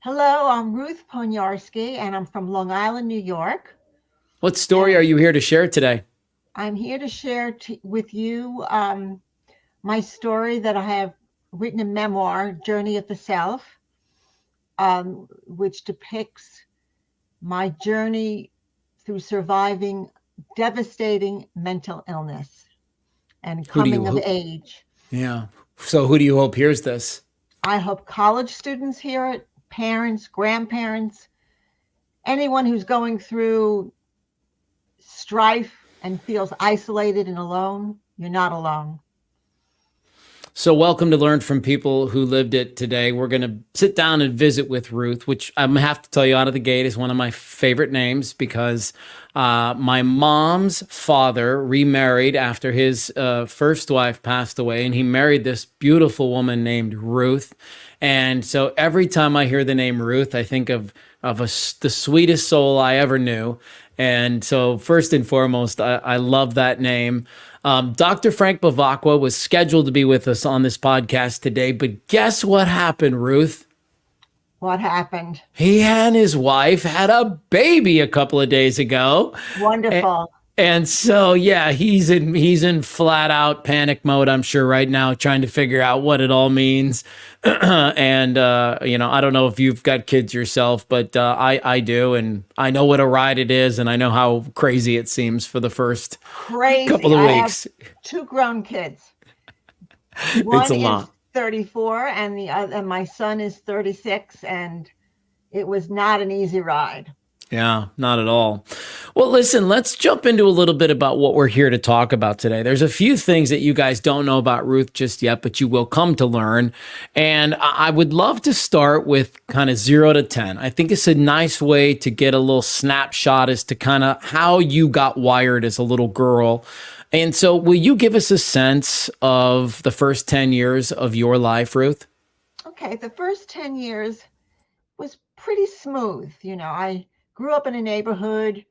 Hello, I'm Ruth Poniarski, and I'm from Long Island, New York. What story And are you here to share today? I'm here to share with you my story that I have written a memoir, Journey of the Self, which depicts my journey through surviving devastating mental illness and Who do you coming of who? age. Yeah. So who do you hope hears this? I hope college students hear it, parents, grandparents, anyone who's going through strife and feels isolated and alone, you're not alone. So welcome to Learn from People Who Lived It today. We're going to sit down and visit with Ruth, which I'm going to have to tell you out of the gate is one of my favorite names because my mom's father remarried after his first wife passed away, and he married this beautiful woman named Ruth. And so every time I hear the name Ruth, I think of the sweetest soul I ever knew. And so, first and foremost, I love that name. Dr. Frank Bavacqua was scheduled to be with us on this podcast today, but guess what happened, Ruth? What happened? He and his wife had a baby a couple of days ago. A- Wonderful. And so, yeah, he's in flat out panic mode, I'm sure, right now, trying to figure out what it all means. And I don't know if you've got kids yourself, but I do, and I know what a ride it is, and I know how crazy it seems for the first Crazy. couple of I have weeks. two grown kids. It's One a is lot. 34 and the other, and my son is 36, and it was not an easy ride. Yeah, not at all. Well, listen, let's jump into a little bit about what we're here to talk about today. There's a few things that you guys don't know about Ruth just yet, but you will come to learn. And I would love to start with kind of 0 to 10. I think it's a nice way to get a little snapshot as to kind of how you got wired as a little girl. And so, will you give us a sense of the first 10 years of your life, Ruth? Okay, the first 10 years was pretty smooth. I grew up in a neighborhood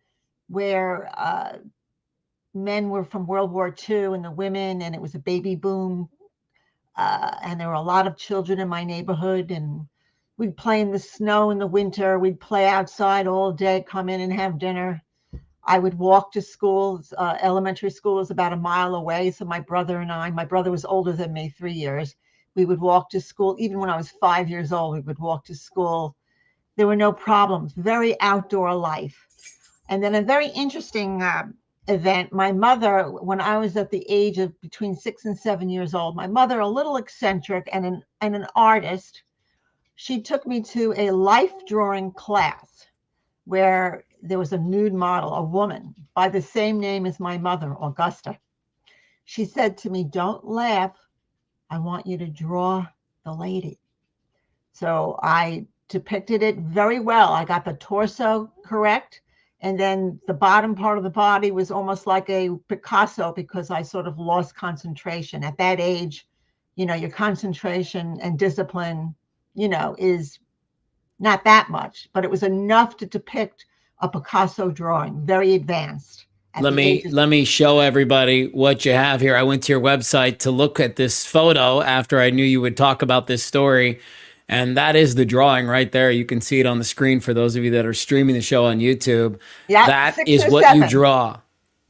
where men were from World War II and the women, and it was a baby boom. And there were a lot of children in my neighborhood, and we'd play in the snow in the winter. We'd play outside all day, come in and have dinner. I would walk to school. Elementary school is about a mile away. So my brother was older than me, 3 years. We would walk to school. Even when I was 5 years old, we would walk to school. There were no problems, very outdoor life. And then a very interesting event, my mother, when I was at the age of between 6 and 7 years old, my mother, a little eccentric and an artist, she took me to a life drawing class where there was a nude model, a woman by the same name as my mother, Augusta. She said to me, "Don't laugh. I want you to draw the lady." So I depicted it very well. I got the torso correct. And then the bottom part of the body was almost like a Picasso because I sort of lost concentration. At that age, your concentration and discipline, is not that much, but it was enough to depict a Picasso drawing, very advanced at Let the age me of let me show everybody what you have here. I went to your website to look at this photo after I knew you would talk about this story, and that is the drawing right there. You can see it on the screen for those of you that are streaming the show on YouTube. yeah, That six is or what you seven. draw.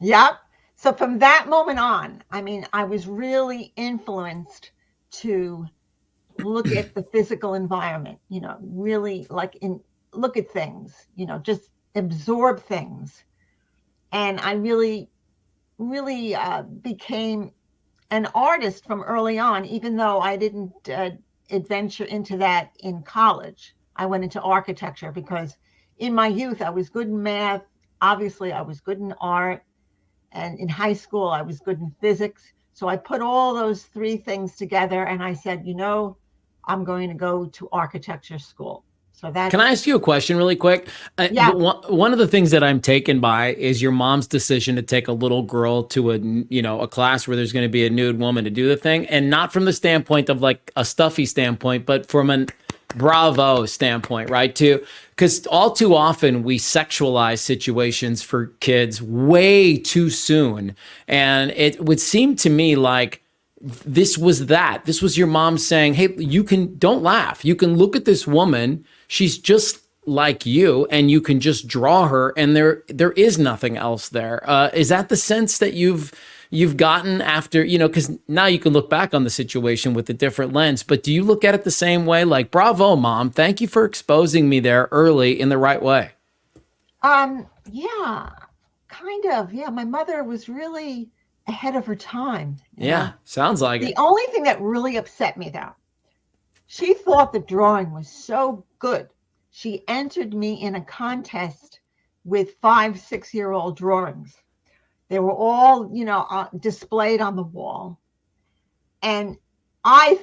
Yep. So from that moment on, I mean, I was really influenced to look at the physical environment, really like look at things, just absorb things. And I really, really became an artist from early on, even though I didn't adventure into that in college. I went into architecture because in my youth, I was good in math. Obviously, I was good in art. And in high school, I was good in physics. So I put all those three things together and I said, I'm going to go to architecture school. So Can I that's, ask you a question really quick? yeah, One of the things that I'm taken by is your mom's decision to take a little girl to a class where there's going to be a nude woman to do the thing, and not from the standpoint of like a stuffy standpoint, but from an bravo standpoint, right? Too, because all too often we sexualize situations for kids way too soon, and it would seem to me like this was your mom saying, "Hey, don't laugh. You can look at this woman. she's just like you, and you can just draw her, and there is nothing else there. Is that the sense that you've gotten after, because now you can look back on the situation with a different lens, but do you look at it the same way? Like, bravo, mom. Thank you for exposing me there early in the right way. Yeah, kind of. Yeah, my mother was really ahead of her time, Yeah, sounds like The it. only thing that really upset me though, she thought the drawing was so good. She entered me in a contest with 5, 6-year-old drawings. They were all, displayed on the wall. And I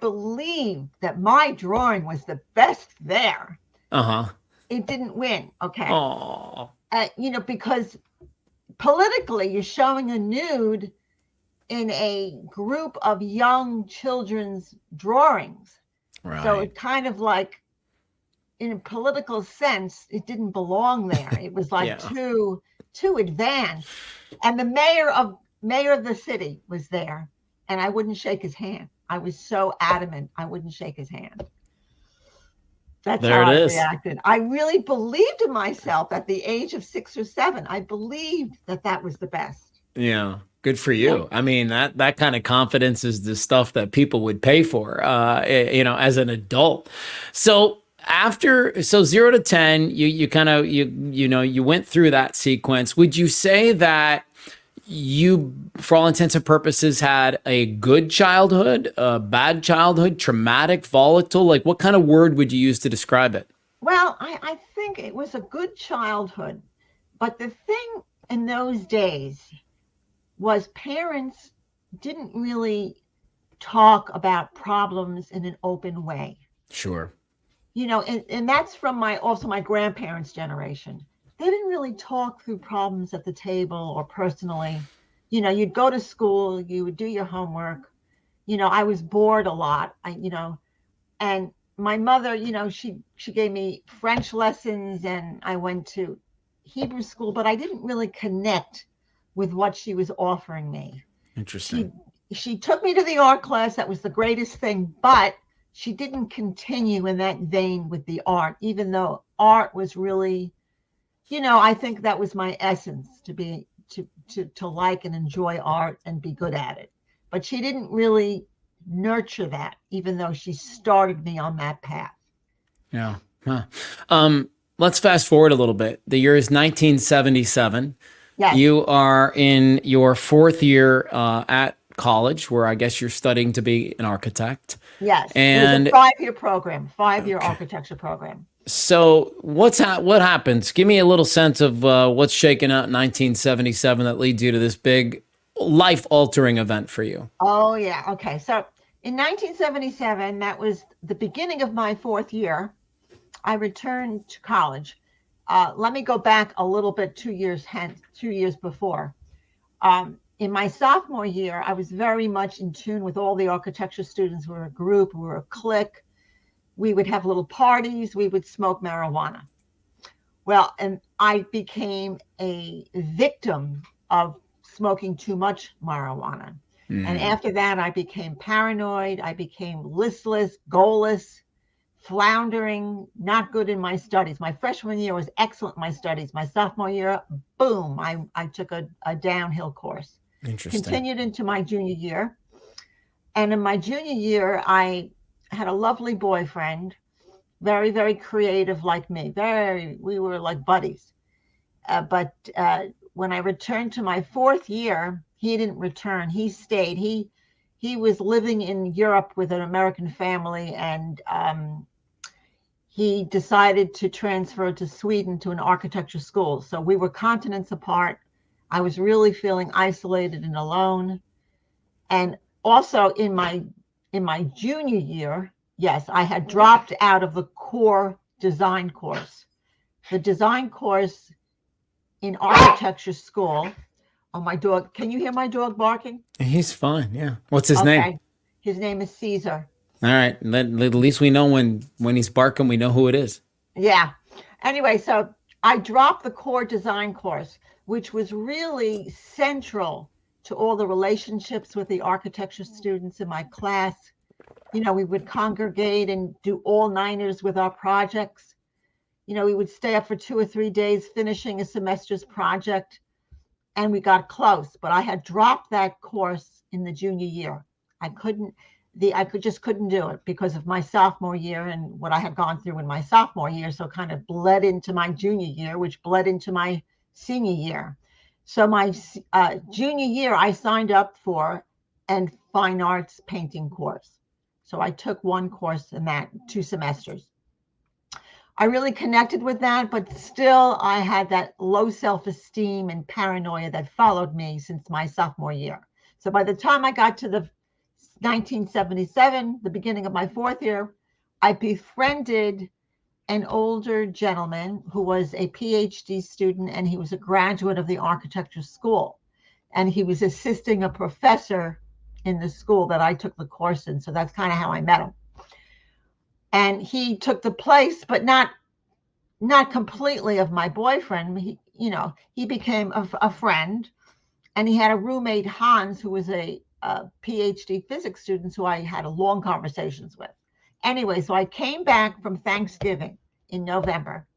believed that my drawing was the best there. Uh-huh. It didn't win. Okay. Oh, Because politically, you're showing a nude in a group of young children's drawings. So right. it kind of like, in a political sense, it didn't belong there. It was like Yeah. too advanced. And the mayor of the city was there, and I wouldn't shake his hand. I was so adamant I wouldn't shake his hand. That's how There it I is. reacted. I really believed in myself at the age of 6 or 7. I believed that that was the best. Yeah. Good for Yeah. you. I mean, that kind of confidence is the stuff that people would pay for, as an adult. So so 0 to 10, you kind of, you went through that sequence. Would you say that you, for all intents and purposes, had a good childhood, a bad childhood, traumatic, volatile? Like, what kind of word would you use to describe it? Well, I think it was a good childhood. But the thing in those days was parents didn't really talk about problems in an open way. Sure. And that's from my grandparents' generation. They didn't really talk through problems at the table or personally. You'd go to school, you would do your homework. I was bored a lot. And my mother, she gave me French lessons, and I went to Hebrew school, but I didn't really connect with what she was offering me. She Interesting. she took me to the art class. That was the greatest thing, but she didn't continue in that vein with the art, even though art was really, I think that was my essence, to like and enjoy art and be good at it. But she didn't really nurture that, even though she started me on that path. Yeah. Huh. Let's fast forward a little bit. The year is 1977. Yes, You are in your fourth year at college, where I guess you're studying to be an architect. yes. It was a And 5-year program, 5-year okay, architecture program. so what happens? Give me a little sense of what's shaken out in 1977 that leads you to this big life altering event for you. Oh, yeah. Okay. So in 1977, that was the beginning of my 4th year. I returned to college. Let me go back a little bit, 2 years before. In my sophomore year, I was very much in tune with all the architecture students. We were a group, we were a clique. We would have little parties, we would smoke marijuana. Well, and I became a victim of smoking too much marijuana. And Mm, after that, I became paranoid. I became listless, goalless, floundering, not good in my studies. My freshman year was excellent in my studies. My sophomore year, boom, I took a downhill course. interesting. Continued into my junior year. And in my junior year, I had a lovely boyfriend, very, very creative like me. We were like buddies. But when I returned to my 4th year, he didn't return. He stayed. He was living in Europe with an American family, and he decided to transfer to Sweden to an architecture school. So we were continents apart. I was really feeling isolated and alone. And also in my junior year, yes, I had dropped out of the core design course. The design course in architecture school. Oh, my dog. Can you hear my dog barking? He's fine. Yeah. What's his name? Okay. His name is Caesar. All right. At least we know when he's barking, we know who it is. Yeah. Anyway, so I dropped the core design course, which was really central to all the relationships with the architecture students in my class. We would congregate and do all-nighters with our projects. We would stay up for 2 or 3 days finishing a semester's project, and we got close. But I had dropped that course in the junior year. I just couldn't do it because of my sophomore year and what I had gone through in my sophomore year. So it kind of bled into my junior year, which bled into my senior year. So my junior year, I signed up for a fine arts painting course. So I took one course in that 2 semesters. I really connected with that, but still I had that low self-esteem and paranoia that followed me since my sophomore year. So by the time I got to the 1977, the beginning of my fourth year, I befriended an older gentleman who was a PhD student, and he was a graduate of the architecture school. And he was assisting a professor in the school that I took the course in. So that's kind of how I met him. And he took the place, but not completely, of my boyfriend. He became a friend, and he had a roommate, Hans, who was a PhD physics student who I had long conversations with. Anyway, so I came back from Thanksgiving in November,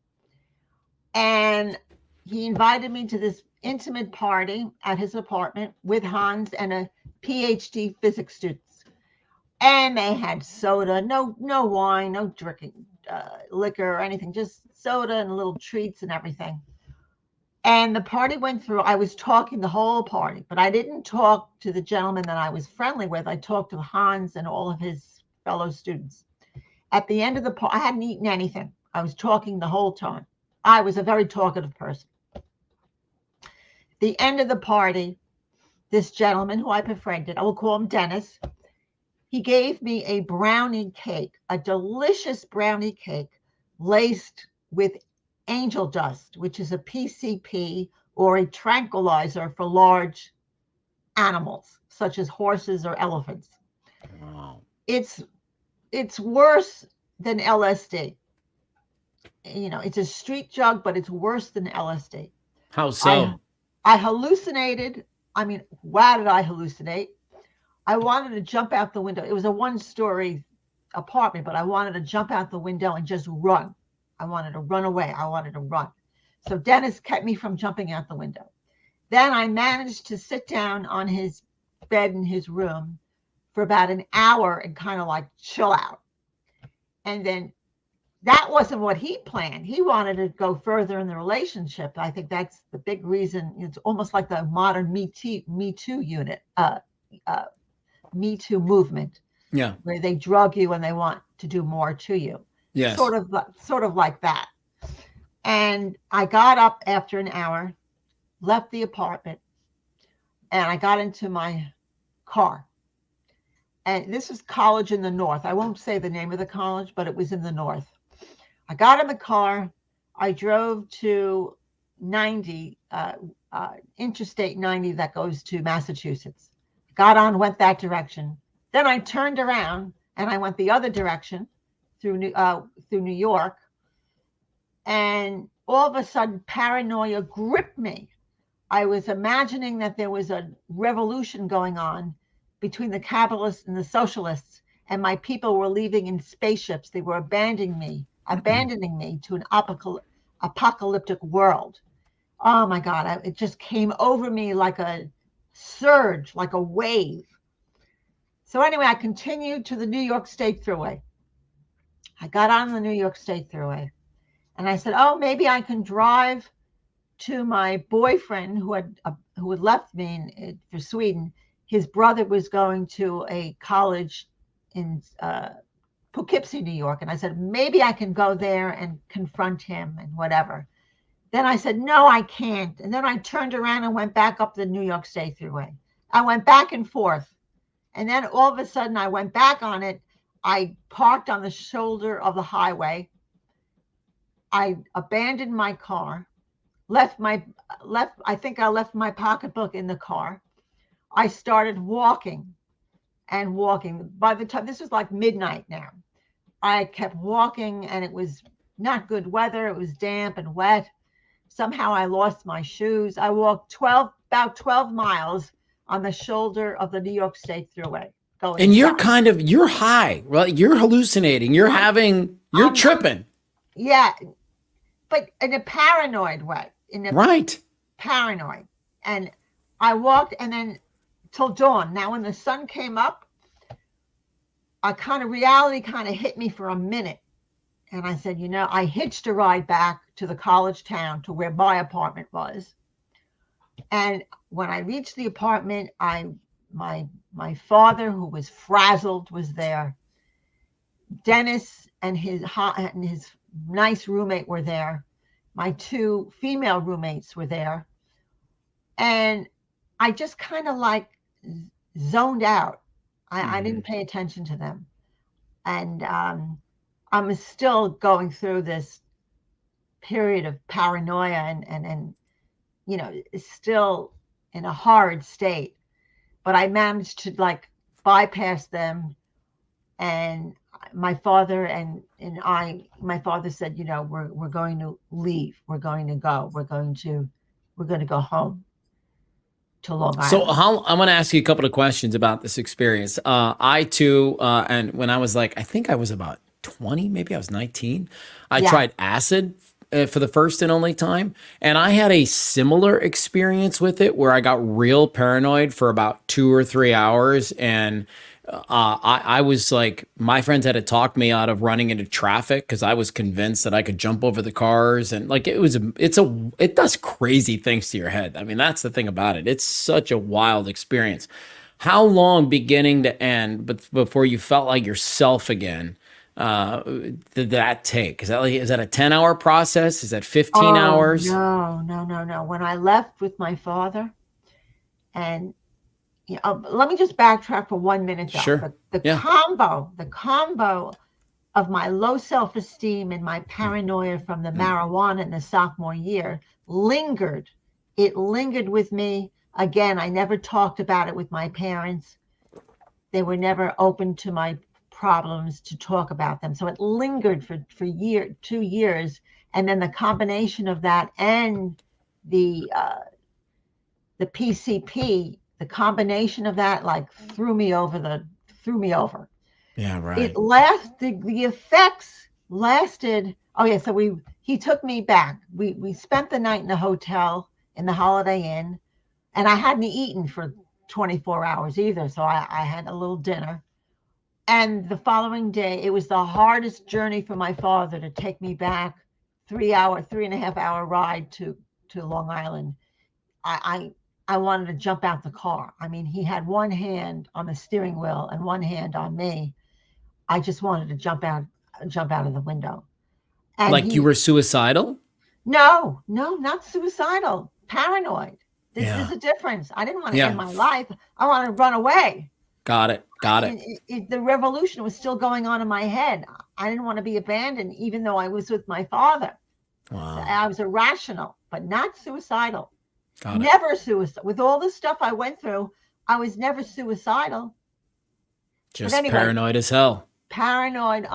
and he invited me to this intimate party at his apartment with Hans and a PhD physics students. And they had soda, no wine, no drinking liquor or anything, just soda and little treats and everything. And the party went through. I was talking the whole party, but I didn't talk to the gentleman that I was friendly with. I talked to Hans and all of his fellow students. At the end of the party, I hadn't eaten anything. I was talking the whole time. I was a very talkative person. At the end of the party, this gentleman who I befriended, I will call him Dennis, he gave me a brownie cake, a delicious brownie cake laced with angel dust, which is a PCP, or a tranquilizer for large animals, such as horses or elephants. Wow. It's worse than LSD. It's a street drug, but it's worse than LSD. How so? I hallucinated. I mean, wow, did I hallucinate? I wanted to jump out the window. It was a 1-story apartment, but I wanted to jump out the window and just run. I wanted to run away. I wanted to run. So Dennis kept me from jumping out the window. Then I managed to sit down on his bed in his room for about an hour and kind of like chill out. And then that wasn't what he planned. He wanted to go further in the relationship. I think that's the big reason. It's almost like the modern Me Too unit, Me Too movement. Yeah. Where they drug you and they want to do more to you. Yes. Sort of like that. And I got up after an hour, left the apartment, and I got into my car. And this is college in the north. I won't say the name of the college, but it was in the north. I got in the car. I drove to 90, Interstate 90 that goes to Massachusetts. Got on, went that direction. Then I turned around and I went the other direction through New York. And all of a sudden, paranoia gripped me. I was imagining that there was a revolution going on between the capitalists and the socialists, and my people were leaving in spaceships. They were abandoning me to an apocalyptic world. Oh my God, it just came over me like a surge, like a wave. So anyway, I continued to the New York State Thruway. I got on the New York State Thruway, and I said, oh, maybe I can drive to my boyfriend who had left me for Sweden. His brother was going to a college in Poughkeepsie, New York. And I said, maybe I can go there and confront him and whatever. Then I said, no, I can't. And then I turned around and went back up the New York State Thruway. I went back and forth. And then all of a sudden I went back on it. I parked on the shoulder of the highway. I abandoned my car, I think I left my pocketbook in the car. I started walking and walking. By the time, this was like midnight now, I kept walking, and it was not good weather. It was damp and wet. Somehow I lost my shoes. I walked about 12 miles on the shoulder of the New York State Thruway, go And inside. you're high, right? You're hallucinating. You're I'm tripping. yeah, but in a paranoid way, in a Right. paranoid. And I walked and then till dawn. Now, when the sun came up, a kind of reality kind of hit me for a minute. And I said, I hitched a ride back to the college town to where my apartment was. And when I reached the apartment, my father, who was frazzled, was there. Dennis and his nice roommate were there. My two female roommates were there. And I just kind of like zoned out. I didn't pay attention to them. And I'm still going through this period of paranoia and still in a horrid state. But I managed to like bypass them. And my father my father said, we're going to leave. We're going to go. We're going to go home to Long So Island. I'm going to ask you a couple of questions about this experience. I too, and when I was I think I was about 20, maybe I was 19, I Yeah. tried acid for the first and only time. And I had a similar experience with it where I got real paranoid for about 2 or 3 hours. And I was like, my friends had to talk me out of running into traffic because I was convinced that I could jump over the cars, and like it does crazy things to your head. I mean, that's the thing about it. It's such a wild experience. How long, beginning to end, but before you felt like yourself again? Did that take? Is that a 10-hour process? Is that 15 Oh, hours? no, no, no, no. When I left with my father, and let me just backtrack for 1 minute though. Sure. The Yeah. combo of my low self-esteem and my paranoia from the marijuana in the sophomore year lingered. It lingered with me. Again, I never talked about it with my parents. They were never open to my problems to talk about them. So it lingered for 2 years. And then the combination of that and the PCP, the combination of that like threw me over. Yeah. Right. The effects lasted. Oh yeah, so he took me back. We spent the night in the hotel in the Holiday Inn, and I hadn't eaten for 24 hours either, so I had a little dinner. And the following day, it was the hardest journey for my father to take me back, 3.5 hour ride to Long Island. I wanted to jump out the car. I mean, he had one hand on the steering wheel and one hand on me. I just wanted to jump out of the window. And Like you were suicidal? no, not suicidal, paranoid. There's Yeah. a difference. I didn't want to end Yeah. my life. I wanted to run away. Got it. Got it. The revolution was still going on in my head. I didn't want to be abandoned, even though I was with my father. Wow. I was irrational, but not suicidal. Got it. Never suicidal. With all the stuff I went through, I was never suicidal. Just anyway, paranoid as hell. Paranoid.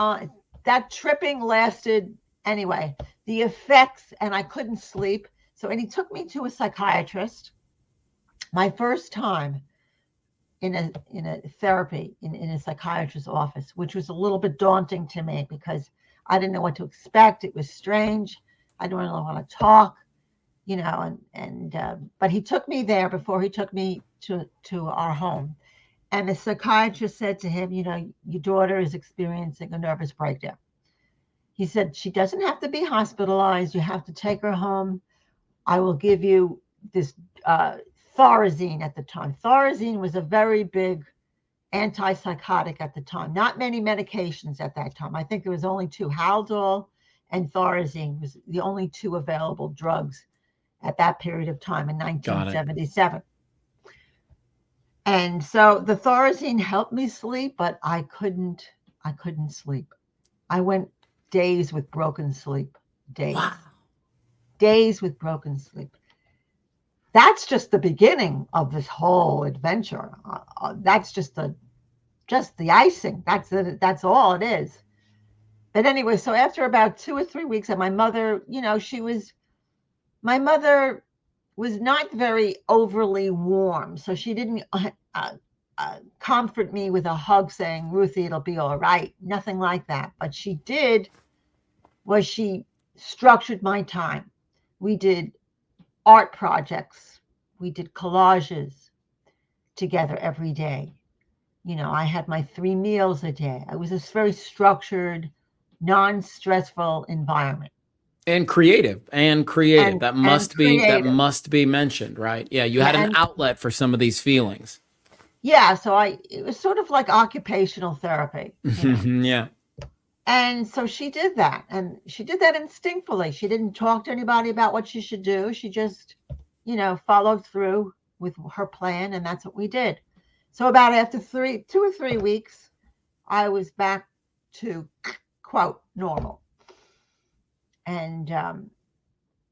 That tripping lasted anyway. The effects, and I couldn't sleep. And he took me to a psychiatrist. My first time in a therapy in a psychiatrist's office, which was a little bit daunting to me because I didn't know what to expect. It was strange. I didn't really want to talk, but he took me there before he took me to our home. And the psychiatrist said to him, your daughter is experiencing a nervous breakdown. He said, she doesn't have to be hospitalized. You have to take her home. I will give you this Thorazine at the time. Thorazine was a very big antipsychotic at the time. Not many medications at that time. I think there was only two. Haldol and Thorazine was the only two available drugs at that period of time in 1977. And so the Thorazine helped me sleep, but I couldn't sleep. I went days with broken sleep. Days with broken sleep. That's just the beginning of this whole adventure. That's just the icing. That's all it is. But anyway, so after about 2 or 3 weeks, and my mother, my mother was not very overly warm, so she didn't comfort me with a hug saying, Ruthie, it'll be all right. Nothing like that. But she did was she structured my time. We did art projects. We did collages together every day. I had my 3 meals a day. It was this very structured, non-stressful environment. And creative and that and creative. must be mentioned, right? Yeah, you Yeah, had an and outlet for some of these feelings. yeah, so I it was sort of like occupational therapy. Yeah. And so she did that, and she did that instinctively. She didn't talk to anybody about what she should do. She just followed through with her plan, and that's what we did. So about after 2 or 3 weeks, I was back to quote normal. And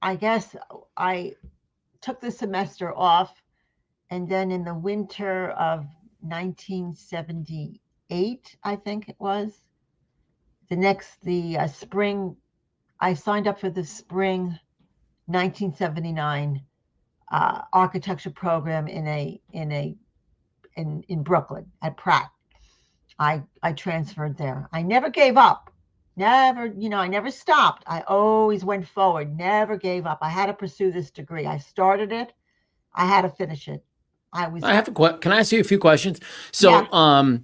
I guess I took the semester off, and then in the winter of 1978, I think it was, the spring, I signed up for the spring 1979 architecture program in Brooklyn at Pratt. I transferred there. I never gave up. I never stopped. I always went forward, never gave up. I had to pursue this degree. I started it. I had to finish it. I was, I have can I ask you a few questions? yeah, So,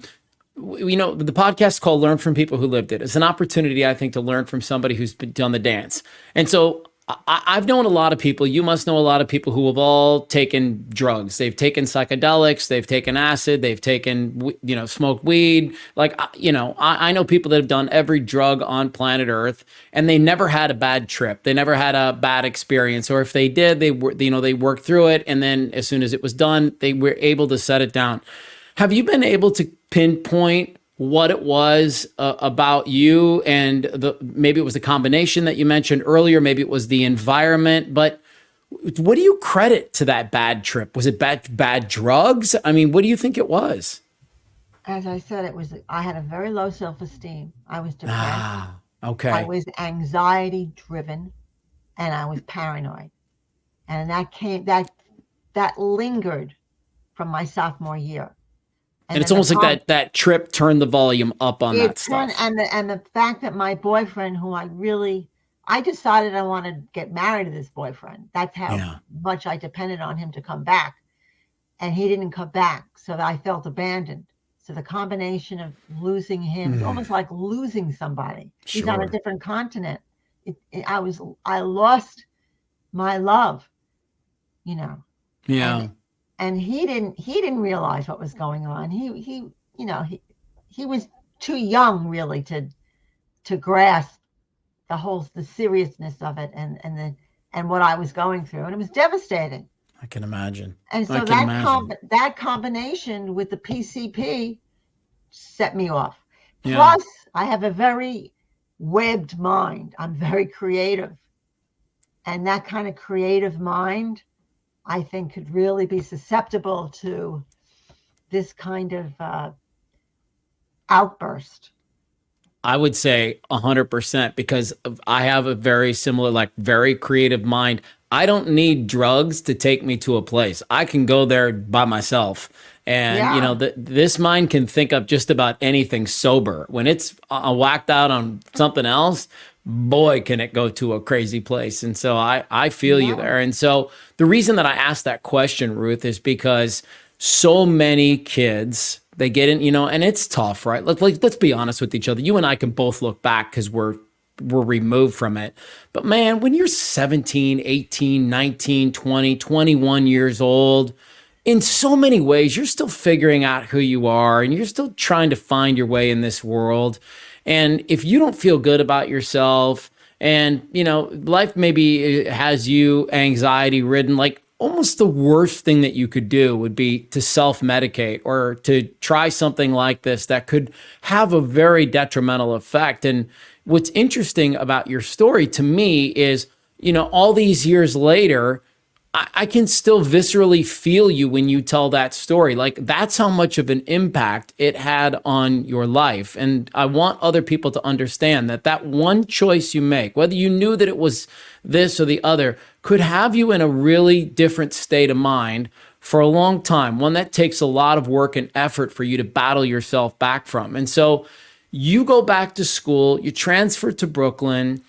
the podcast is called Learn from People Who Lived It. It's an opportunity, I think, to learn from somebody who's done the dance. And so I've known a lot of people, you must know a lot of people who have all taken drugs. They've taken psychedelics, they've taken acid, they've taken, smoked weed. Like, I know people that have done every drug on planet Earth, and they never had a bad trip. They never had a bad experience. Or if they did, they worked through it. And then as soon as it was done, they were able to set it down. Have you been able to pinpoint what it was about you, and maybe it was the combination that you mentioned earlier, maybe it was the environment, but what do you credit to that bad trip? Was it bad drugs? I mean, what do you think it was? as I said, I had a very low self-esteem. I was depressed. Ah, I okay. was anxiety driven, and I was paranoid. And that lingered from my sophomore year. And And it's then the almost like com that trip turned the volume up on it that turned stuff. and the fact that my boyfriend, who I decided I wanted to get married to this boyfriend. That's how Yeah. much I depended on him to come back. And he didn't come back. So I felt abandoned. So the combination of losing him, it's Mm, almost like losing somebody. He's on a sure. different continent. I lost my love, you know, and Yeah. and he didn't realize what was going on. He was too young really to grasp the seriousness of it, and what I was going through, and it was devastating. I can imagine. And I so can imagine. that combination with the PCP set me off. Yeah. Plus, I have a very webbed mind. I'm very creative, and that kind of creative mind, I think, could really be susceptible to this kind of outburst. I would say 100% because I have a very similar, like very creative mind. I don't need drugs to take me to a place. I can go there by myself. And, Yeah, this mind can think up just about anything sober. When it's whacked out on something else, boy, can it go to a crazy place. And so I feel you yeah, there. And so the reason that I asked that question, Ruth, is because so many kids they get in, and it's tough, right? Let's be honest with each other. You and I can both look back because we're removed from it. But man, when you're 17, 18, 19, 20, 21 years old, in so many ways, you're still figuring out who you are and you're still trying to find your way in this world. And if you don't feel good about yourself, and life maybe has you anxiety ridden, like almost the worst thing that you could do would be to self-medicate or to try something like this that could have a very detrimental effect. And what's interesting about your story to me is, all these years later, I can still viscerally feel you when you tell that story. Like that's how much of an impact it had on your life. And I want other people to understand that that one choice you make, whether you knew that it was this or the other, could have you in a really different state of mind for a long time, one that takes a lot of work and effort for you to battle yourself back from. And so you go back to school, you transfer to Brooklyn.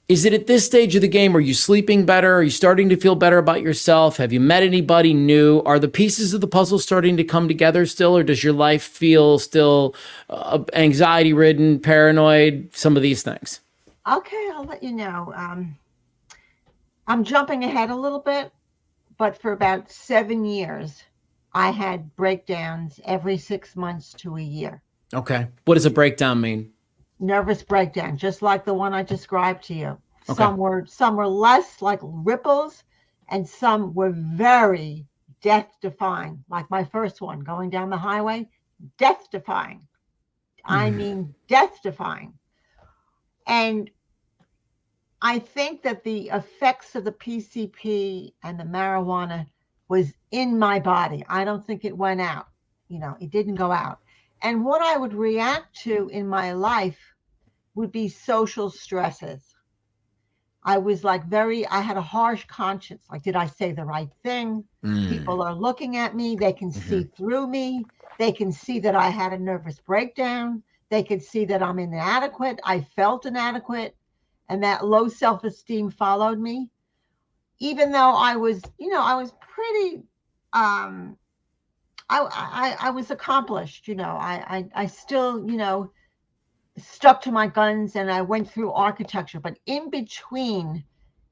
Is it at this stage of the game? Are you sleeping better? Are you starting to feel better about yourself? Have you met anybody new? Are the pieces of the puzzle starting to come together still, or does your life feel still anxiety ridden, paranoid, some of these things? Okay, I'll let you know. I'm jumping ahead a little bit, but for about 7 years, I had breakdowns every 6 months to a year. Okay. What does a breakdown mean? Nervous breakdown, just like the one I described to you. Okay. Some were less like ripples, and some were very death defying. Like my first one, going down the highway, death defying. I mean, death defying. And I think that the effects of the PCP and the marijuana was in my body. I don't think it went out. It didn't go out. And what I would react to in my life would be social stresses. I was like I had a harsh conscience. Like, did I say the right thing? People are looking at me. They can see through me. They can see that I had a nervous breakdown. They could see that I'm inadequate. I felt inadequate. And that low self-esteem followed me. Even though I was pretty, I was accomplished. I still, stuck to my guns, and I went through architecture. But in between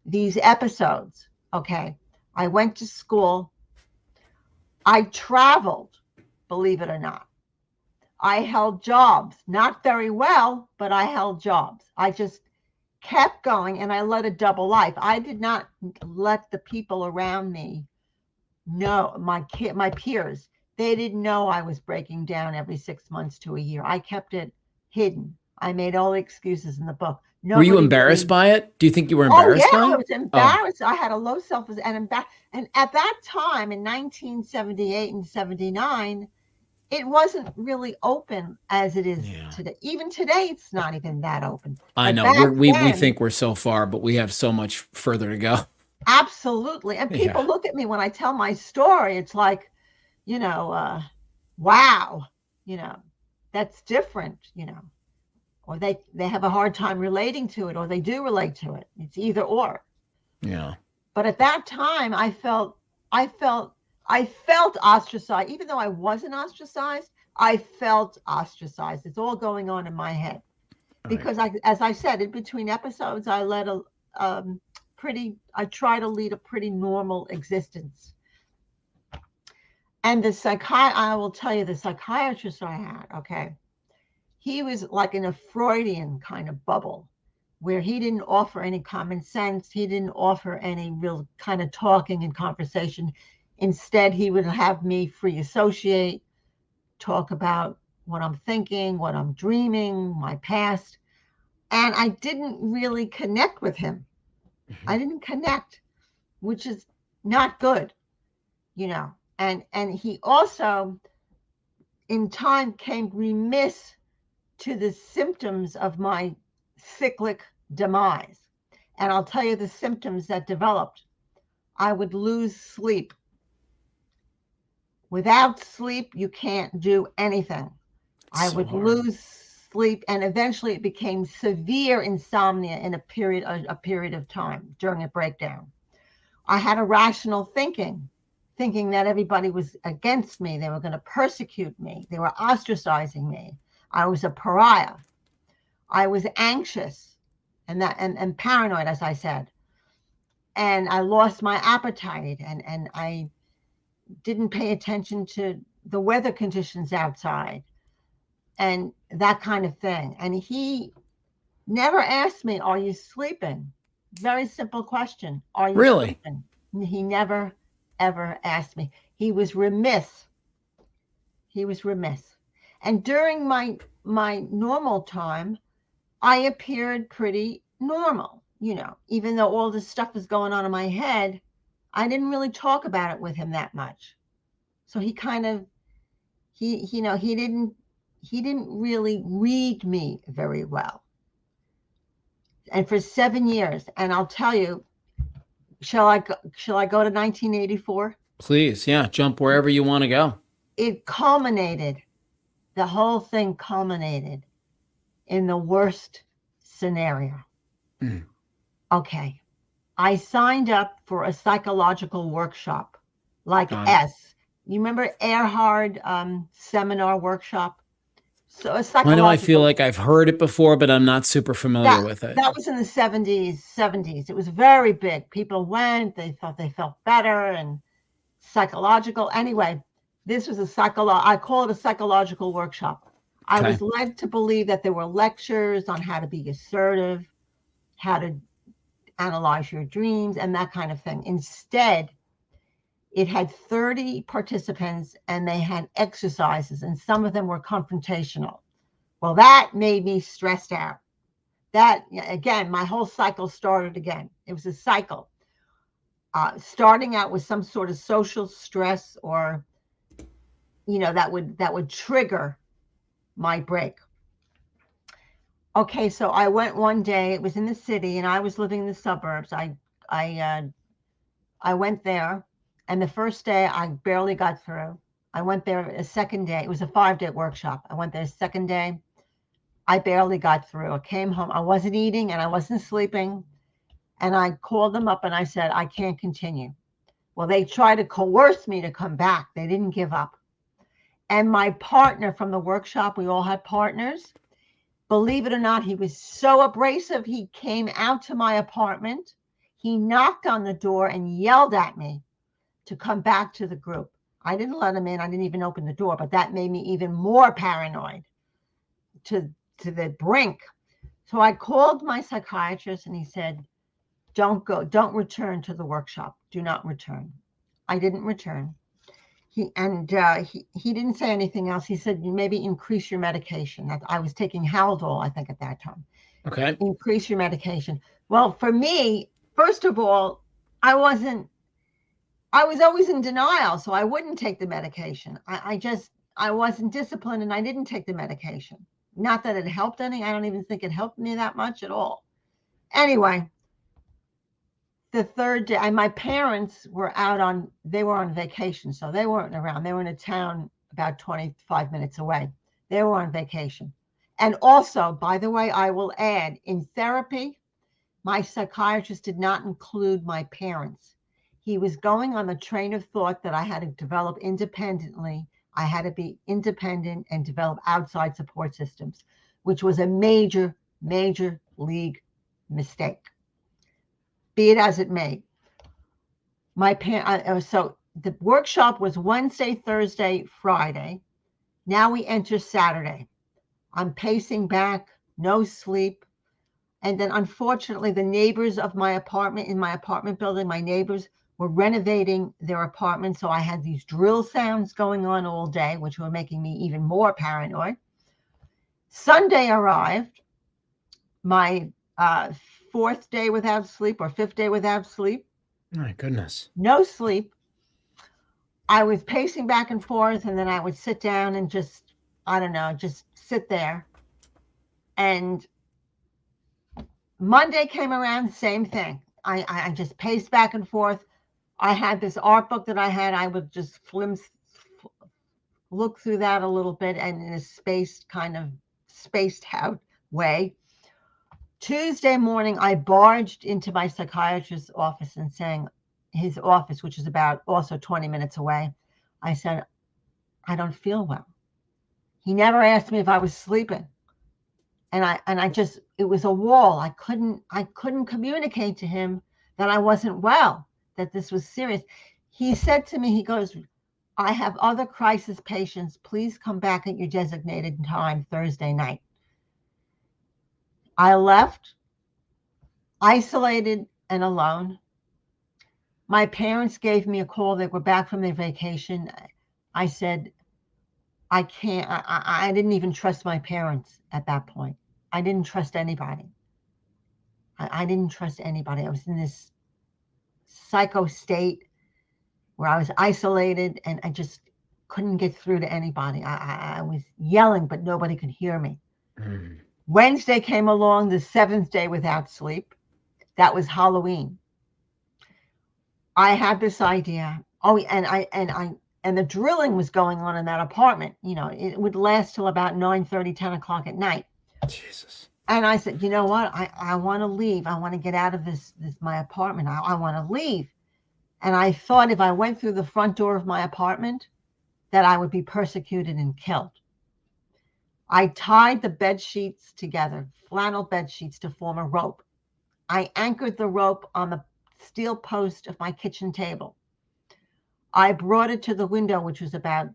these episodes, okay, I went to school. I traveled, believe it or not. I held jobs, not very well, but I held jobs. I just kept going, and I led a double life. I did not let the people around me know, my peers. They didn't know I was breaking down every 6 months to a year. I kept it hidden. I made all the excuses in the book. Were you Nobody embarrassed really. by it? Do you think you were Oh yeah, embarrassed by I it? was Oh, embarrassed. I had a low self-esteem, and at that time in 1978 and 79, it wasn't really open as it is yeah. today. Even today, it's not even that open. I But know. back We then, think we're so far, but we have so much further to go. absolutely. And Yeah. people look at me when I tell my story. It's like, you know, uh, wow, you know, that's different, or they have a hard time relating to it, or they do relate to it. It's either or. Yeah. But at that time, I felt, I felt ostracized, even though I wasn't ostracized. I felt ostracized. It's all going on in my head All right. because as I said, in between episodes, I led I try to lead a pretty normal existence. And I will tell you, the psychiatrist I had, okay, he was like in a Freudian kind of bubble where he didn't offer any common sense. He didn't offer any real kind of talking and conversation. Instead, he would have me free associate, talk about what I'm thinking, what I'm dreaming, my past. And I didn't really connect with him. I didn't connect, which is not good, you know. And he also in time came remiss to the symptoms of my cyclic demise. And I'll tell you the symptoms that developed. I would lose sleep. Without sleep, you can't do anything. It's I so would hard. lose sleep, and eventually it became severe insomnia in a period of time during a breakdown. I had irrational thinking that everybody was against me. They were going to persecute me. They were ostracizing me. I was a pariah. I was anxious and paranoid, as I said. And I lost my appetite, and I didn't pay attention to the weather conditions outside and that kind of thing. And he never asked me, "Are you sleeping?" Very simple question. Are you Really? sleeping? He never, ever asked me. He was remiss. He was remiss. And during my normal time, I appeared pretty normal, even though all this stuff was going on in my head. I didn't really talk about it with him that much. So he kind of he didn't really read me very well. And for 7 years, and I'll tell you, shall I go to 1984? Please, yeah, jump wherever you want to go. It culminated, the whole thing culminated in the worst scenario. Mm. Okay. I signed up for a psychological workshop like Got it. S. You remember Erhard seminar workshop? So a Why do I feel psychological like I've heard it before, but I'm not super familiar that with it? that was in the 70s. It was very big. People went, they thought they felt better and psychological. Anyway, this was I call it a psychological workshop. I Okay. was led to believe that there were lectures on how to be assertive, how to analyze your dreams, and that kind of thing. Instead, it had 30 participants and they had exercises, and some of them were confrontational. Well, that made me stressed out. That, again, my whole cycle started again. It was a cycle. Starting out with some sort of social stress, or that would trigger my break. Okay, so I went one day. It was in the city, and I was living in the suburbs. I went there, and the first day I barely got through. I went there a second day. It was a 5-day workshop. I went there a second day. I barely got through. I came home. I wasn't eating and I wasn't sleeping. And I called them up and I said, I can't continue. Well, they tried to coerce me to come back. They didn't give up. And my partner from the workshop, we all had partners. Believe it or not, he was so abrasive. He came out to my apartment. He knocked on the door and yelled at me to come back to the group. I didn't let him in. I didn't even open the door, but that made me even more paranoid to the brink. So I called my psychiatrist and he said, don't go, don't return to the workshop. Do not return. I didn't return. He didn't say anything else. He said, you maybe increase your medication. I was taking Haldol, I think, at that time. Okay. Increase your medication. Well, for me, first of all, I was always in denial, so I wouldn't take the medication. I wasn't disciplined and I didn't take the medication. Not that it helped any. I don't even think it helped me that much at all. Anyway, the third day, and my parents were they were on vacation, so they weren't around. They were in a town about 25 minutes away. They were on vacation. And also, by the way, I will add, in therapy, my psychiatrist did not include my parents. He was going on the train of thought that I had to develop independently. I had to be independent and develop outside support systems, which was a major, major league mistake. Be it as it may. So the workshop was Wednesday, Thursday, Friday. Now we enter Saturday. I'm pacing back, no sleep. And then unfortunately, the neighbors of my apartment, in my apartment building, my neighbors were renovating their apartment. So I had these drill sounds going on all day, which were making me even more paranoid. Sunday arrived, my fourth day without sleep, or fifth day without sleep. My goodness. No sleep. I was pacing back and forth, and then I would sit down and just, I don't know, just sit there. And Monday came around, same thing. I just paced back and forth. I had this art book that I had. I would just look through that a little bit, and in a spaced out way. Tuesday morning, I barged into my psychiatrist's office and saying, his office, which is about also 20 minutes away, I said, I don't feel well. He never asked me if I was sleeping. And I just, it was a wall. I couldn't communicate to him that I wasn't well, that this was serious. He said to me, he goes, I have other crisis patients. Please come back at your designated time Thursday night. I left, isolated and alone. My parents gave me a call. They were back from their vacation. I said, I can't, I didn't even trust my parents at that point. I didn't trust anybody. I didn't trust anybody. I was in this psycho state where I was isolated and I just couldn't get through to anybody. I was yelling, but nobody could hear me. Mm. Wednesday came along, the 7th day without sleep. That was Halloween. I had this idea. Oh, and the drilling was going on in that apartment. You know, it would last till about 9:30, 10 o'clock at night. Jesus. And I said, you know what? I want to leave. I want to get out of this my apartment. I want to leave. And I thought if I went through the front door of my apartment, that I would be persecuted and killed. I tied the bed sheets together, flannel bed sheets, to form a rope. I anchored the rope on the steel post of my kitchen table. I brought it to the window, which was about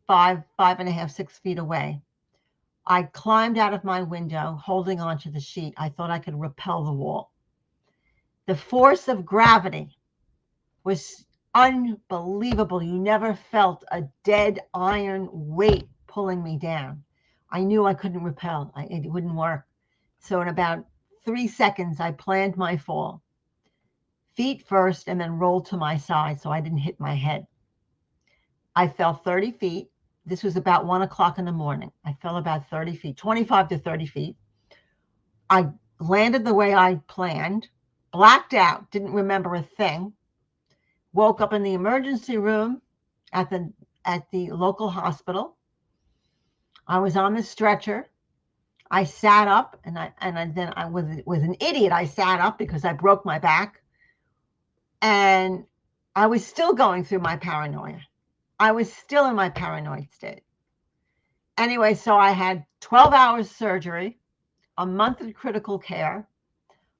5.5, 6 feet away. I climbed out of my window, holding onto the sheet. I thought I could repel the wall. The force of gravity was unbelievable. You never felt a dead iron weight pulling me down. I knew I couldn't repel. It wouldn't work. So in about 3 seconds, I planned my fall. Feet first and then rolled to my side so I didn't hit my head. I fell 30 feet. This was about 1 o'clock in the morning. I fell about 30 feet, 25 to 30 feet. I landed the way I planned, blacked out, didn't remember a thing, woke up in the emergency room at the local hospital. I was on the stretcher. I sat up, and then I was an idiot. I sat up because I broke my back, and I was still going through my paranoia. I was still in my paranoid state. Anyway, so I had 12 hours surgery, a month of critical care,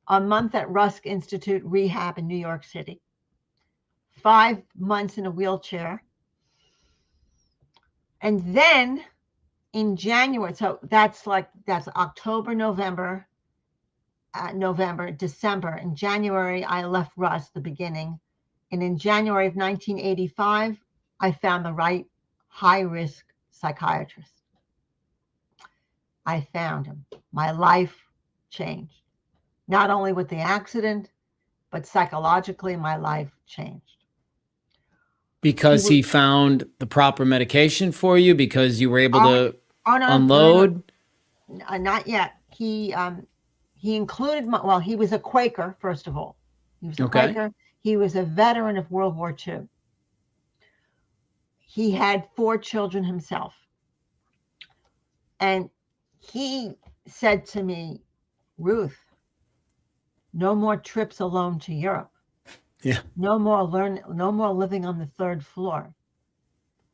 a month at Rusk Institute Rehab in New York City, 5 months in a wheelchair. And then in January, so that's October, November, December. In January, I left Rusk, the beginning. And in January of 1985, I found the right high-risk psychiatrist. I found him. My life changed. Not only with the accident, but psychologically, my life changed. Because he found the proper medication for you, because you were able to unload? No, not yet. He included he was a Quaker, first of all. He was a Quaker. He was a veteran of World War II. He had 4 children himself. And he said to me, Ruth, no more trips alone to Europe. Yeah. No more living on the 3rd floor.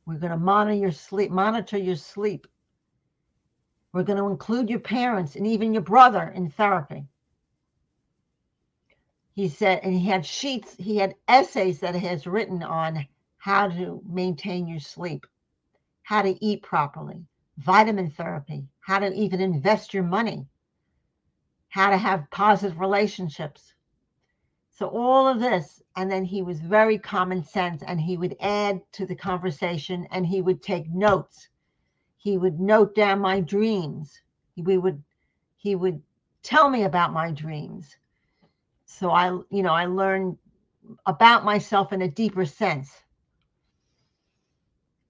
We're going to monitor your sleep. We're going to include your parents and even your brother in therapy. He said, and he had essays that he has written on how to maintain your sleep, how to eat properly, vitamin therapy, how to even invest your money, how to have positive relationships. So all of this, and then he was very common sense, and he would add to the conversation, and he would take notes. He would note down my dreams. He would tell me about my dreams. So I learned about myself in a deeper sense.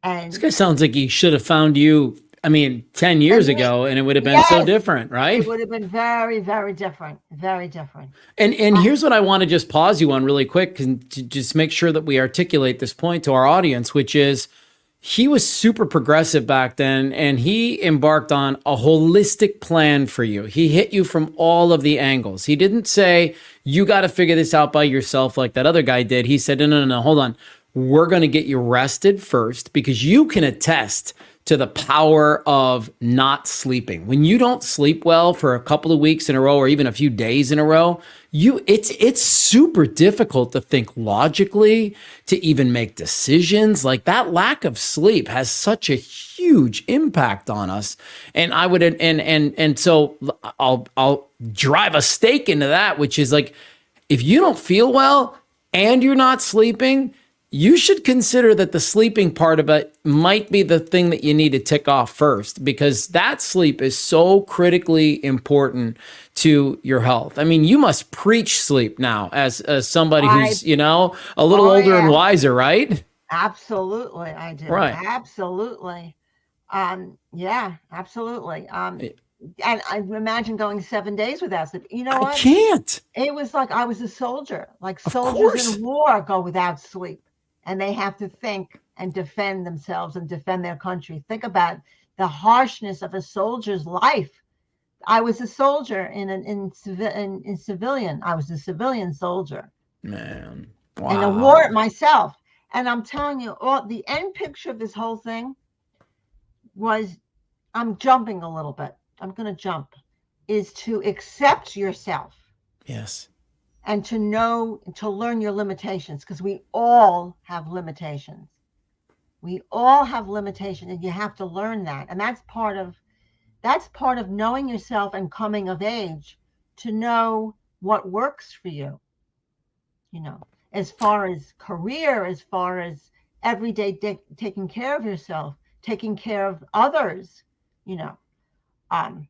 And this guy sounds like he should have found you, 10 years ago, and it would have been so different, right? It would have been very, very different. Very different. And here's what I want to just pause you on really quick, and to just make sure that we articulate this point to our audience, which is he was super progressive back then, and he embarked on a holistic plan for you. He hit you from all of the angles. He didn't say, you got to figure this out by yourself like that other guy did. He said, no, hold on. We're going to get you rested first, because you can attest to the power of not sleeping. When you don't sleep well for a couple of weeks in a row, or even a few days in a row, it's super difficult to think logically, to even make decisions. Like, that lack of sleep has such a huge impact on us. And I would, and so I'll drive a stake into that, which is like, if you don't feel well and you're not sleeping, you should consider that the sleeping part of it might be the thing that you need to tick off first, because that sleep is so critically important to your health. I mean, you must preach sleep now as somebody who's, a little older and wiser, right? Absolutely, I do. Right. Absolutely. Yeah, absolutely. And I imagine going 7 days without sleep. You know what? I can't. It was like I was a soldier. Like, soldiers in war go without sleep. and they have to think and defend themselves and defend their country. Think about the harshness of a soldier's life. I was a soldier in civilian. I was a civilian soldier. Man. And a war Wow. myself. And I'm telling you, all the end picture of this whole thing was, I'm jumping a little bit. I'm going to jump, is to accept yourself Yes. and to know, to learn your limitations, because we all have limitations. We all have limitations, and you have to learn that. And that's part of knowing yourself and coming of age, to know what works for you, as far as career, as far as everyday taking care of yourself, taking care of others, you know, um,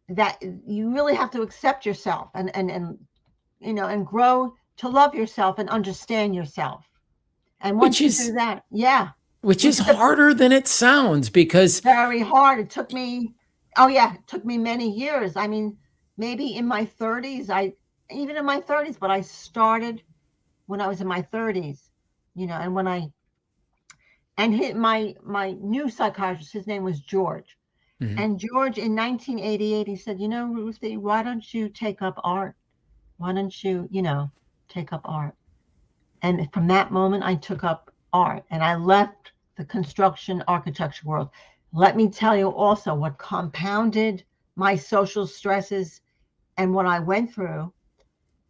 that you really have to accept yourself and grow to love yourself and understand yourself. And Which once you is do that, yeah, which is which is a harder than it sounds because very hard. It took me, oh yeah, it took me many years. I mean, maybe in my 30s, even in my 30s, but I started when I was in my 30s, and when hit my new psychiatrist, his name was George. Mhm. And George in 1988, he said, Ruthie, why don't you take up art? Why don't you, take up art? And from that moment, I took up art and I left the construction architecture world. Let me tell you also what compounded my social stresses and what I went through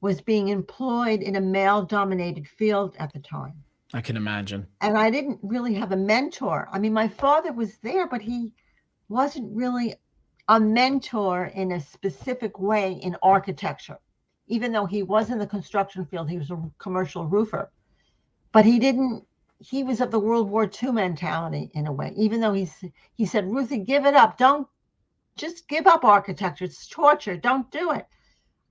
was being employed in a male dominated field at the time. I can imagine. And I didn't really have a mentor. I mean, my father was there, but he wasn't really a mentor in a specific way in architecture. Even though he was in the construction field, he was a commercial roofer. But he was of the World War II mentality in a way, even though he said, Ruthie, give it up. Don't just give up architecture. It's torture. Don't do it.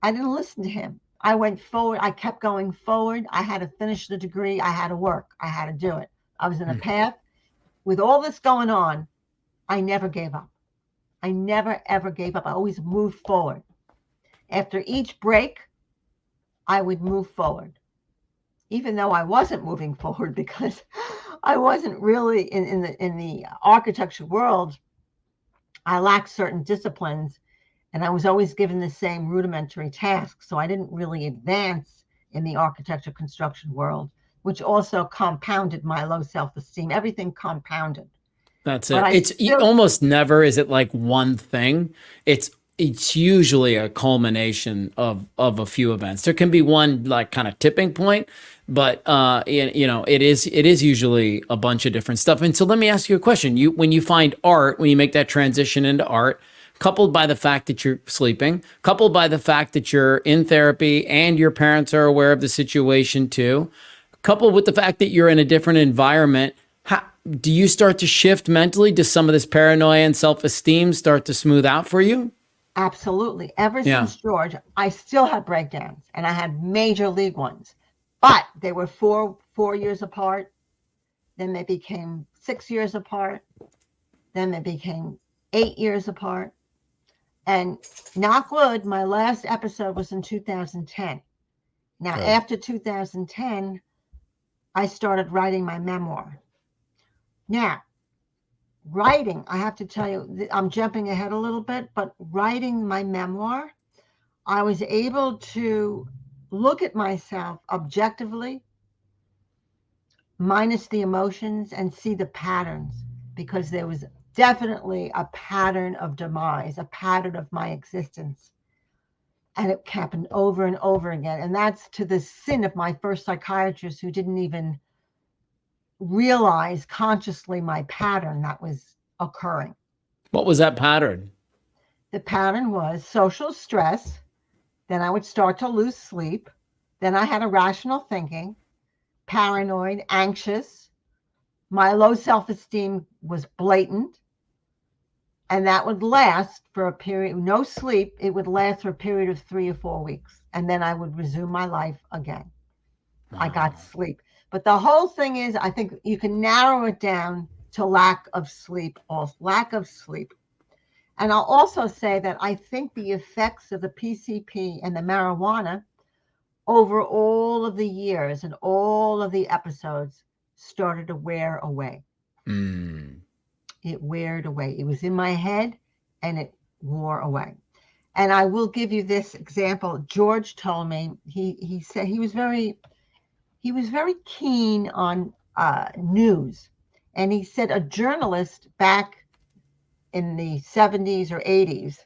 I didn't listen to him. I went forward. I kept going forward. I had to finish the degree. I had to work. I had to do it. I was in a Mm. path. With all this going on, I never gave up. I never, ever gave up. I always moved forward. After each break, I would move forward, even though I wasn't moving forward because I wasn't really in the architecture world. I lacked certain disciplines, and I was always given the same rudimentary tasks. So I didn't really advance in the architecture construction world, which also compounded my low self-esteem. Everything compounded. That's But it. I It's still, almost never is it like one thing. It's usually a culmination of a few events. There can be one like kind of tipping point, but it is usually a bunch of different stuff. And so let me ask you a question. When you find art, when you make that transition into art, coupled by the fact that you're sleeping, coupled by the fact that you're in therapy and your parents are aware of the situation too, coupled with the fact that you're in a different environment, do you start to shift mentally? Does some of this paranoia and self-esteem start to smooth out for you? absolutely, ever Yeah. since George, I still had breakdowns, and I had major league ones, but they were four years apart. Then they became 6 years apart. Then they became 8 years apart. And knock wood, my last episode was in 2010. Now, Good. after 2010, I started writing my memoir. Now, writing, I have to tell you, I'm jumping ahead a little bit, but writing my memoir, I was able to look at myself objectively, minus the emotions, and see the patterns, because there was definitely a pattern of demise, a pattern of my existence. And it happened over and over again. And that's to the sin of my first psychiatrist, who didn't even realize consciously my pattern that was occurring. What was that pattern? The pattern was social stress. Then I would start to lose sleep. Then I had irrational thinking, paranoid, anxious. My low self-esteem was blatant. And that would last for a period, no sleep. It would last for a period of 3 or 4 weeks. And then I would resume my life again. I got Wow. sleep. But the whole thing is, I think you can narrow it down to lack of sleep, or lack of sleep. And I'll also say that I think the effects of the PCP and the marijuana over all of the years and all of the episodes, started to wear away. Mm. It weared away. It was in my head and it wore away. And I will give you this example. George told me, he said he was very keen on news. And he said a journalist back in the 70s or 80s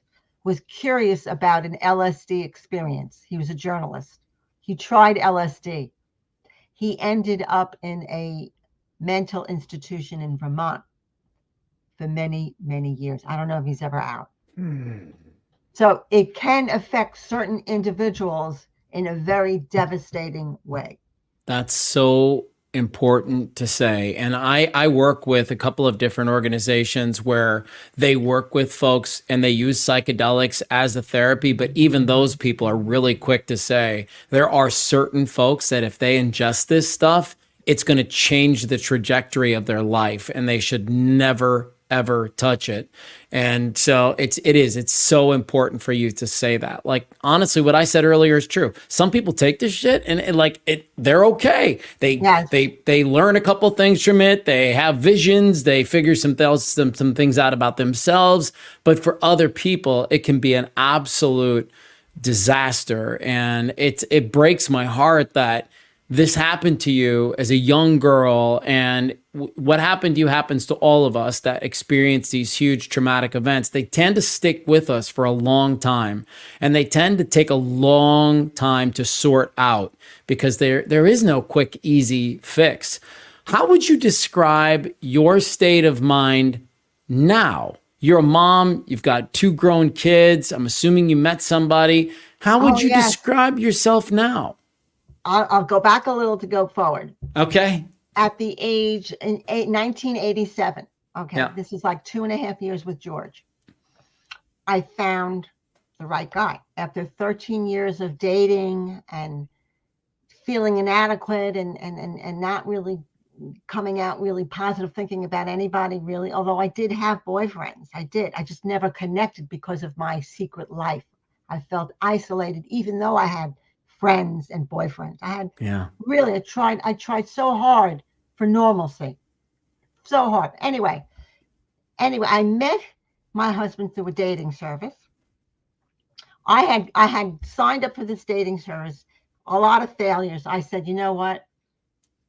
was curious about an LSD experience. He was a journalist. He tried LSD. He ended up in a mental institution in Vermont for many, many years. I don't know if he's ever out. Mm. So it can affect certain individuals in a very devastating way. That's so important to say. And I work with a couple of different organizations where they work with folks and they use psychedelics as a therapy. But even those people are really quick to say there are certain folks that if they ingest this stuff, it's going to change the trajectory of their life and they should never ever touch it. And so it's so important for you to say that. Like honestly, what I said earlier is true. Some people take this shit and like it, they're okay. Yes. They learn a couple things from it. They have visions. They figure some things out about themselves. But for other people, it can be an absolute disaster. And it breaks my heart that this happened to you as a young girl, and what happened to you happens to all of us that experience these huge traumatic events. They tend to stick with us for a long time, and they tend to take a long time to sort out because there is no quick, easy fix. How would you describe your state of mind now? You're a mom, you've got two grown kids. I'm assuming you met somebody. How would Oh, you yes. describe yourself now? I'll go back a little to go forward. Okay. At the age in 1987, okay, Yeah. this is like 2.5 years with George, I found the right guy. After 13 years of dating and feeling inadequate and not really coming out really positive thinking about anybody really, although I did have boyfriends. I just never connected because of my secret life. I felt isolated even though I had friends and boyfriends. I had Yeah. really I tried so hard for normalcy. So hard. Anyway, I met my husband through a dating service. I had signed up for this dating service, a lot of failures. I said, you know what?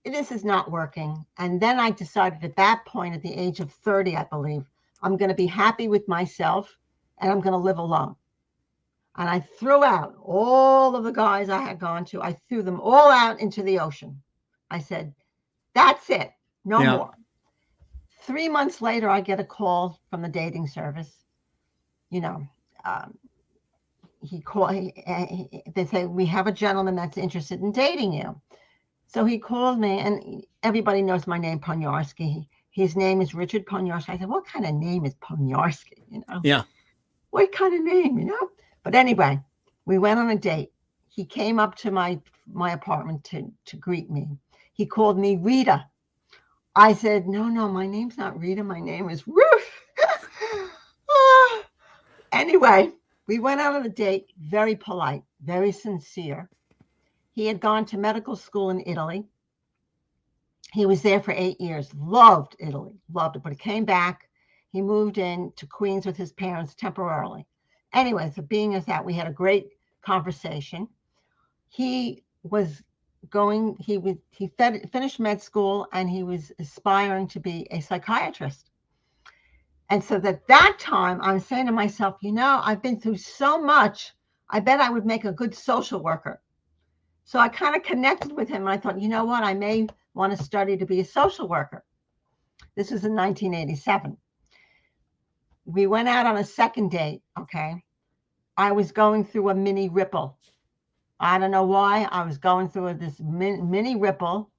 This is not working. And then I decided at that point, at the age of 30, I believe, I'm going to be happy with myself and I'm going to live alone. And I threw out all of the guys I had gone to. I threw them all out into the ocean. I said, that's it. No Yeah. more. 3 months later, I get a call from the dating service. You know, they say, we have a gentleman that's interested in dating you. So he called me, and everybody knows my name, Poniarski. His name is Richard Poniarski. I said, what kind of name is Poniarski? Yeah. What kind of name, But anyway, we went on a date. He came up to my apartment to greet me. He called me Rita. I said, no, my name's not Rita. My name is Ruth. Anyway, we went out on a date, very polite, very sincere. He had gone to medical school in Italy. He was there for 8 years, loved Italy, loved it, but he came back. He moved in to Queens with his parents temporarily. Anyway, so being as that, we had a great conversation. He was finished med school and he was aspiring to be a psychiatrist. And so at that time, I'm saying to myself, I've been through so much. I bet I would make a good social worker. So I kind of connected with him and I thought, you know what, I may want to study to be a social worker. This was in 1987. We went out on a second date, okay? I was going through a mini ripple. I don't know why. I was going through this mini ripple,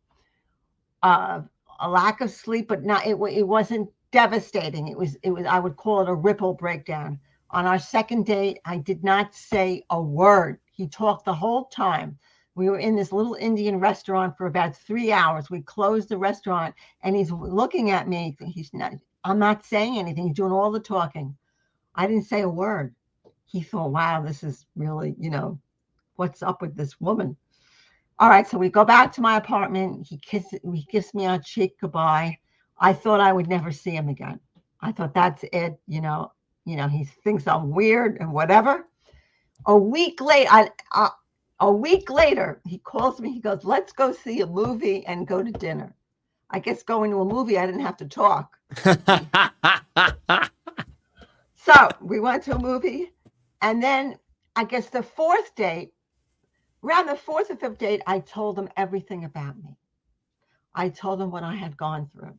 a lack of sleep, but it wasn't devastating. It was, I would call it a ripple breakdown. On our second date, I did not say a word. He talked the whole time. We were in this little Indian restaurant for about 3 hours. We closed the restaurant and he's looking at me. I'm not saying anything. He's doing all the talking. I didn't say a word. He thought, wow, this is really, what's up with this woman? All right, so we go back to my apartment. He kissed me on cheek goodbye. I thought I would never see him again. I thought that's it. He thinks I'm weird and whatever. A week later, a week later, he calls me. He goes, "Let's go see a movie and go to dinner." I guess going to a movie, I didn't have to talk. So we went to a movie, and then I guess the fourth date, around the fourth or fifth date, I told him everything about me. I told him what I had gone through,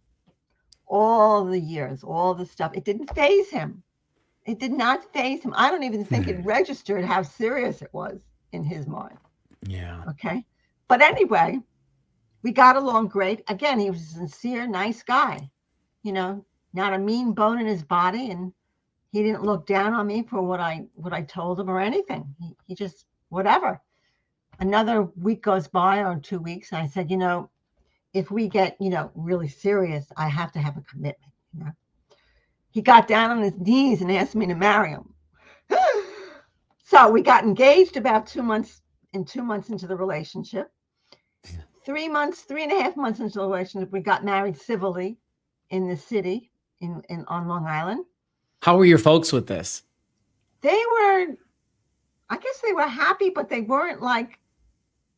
all the years, all the stuff. It didn't faze him. It did not faze him. I don't even think it registered how serious it was in his mind. Yeah. Okay. But anyway, we got along great. Again, he was a sincere, nice guy, not a mean bone in his body. And he didn't look down on me for what I told him or anything. He just, whatever. Another week goes by or 2 weeks. And I said, if we get, really serious, I have to have a commitment. He got down on his knees and asked me to marry him. So we got engaged about 2 months into the relationship. 3 months, 3.5 months into the relationship, we got married civilly in the city on Long Island. How were your folks with this? I guess they were happy, but they weren't like,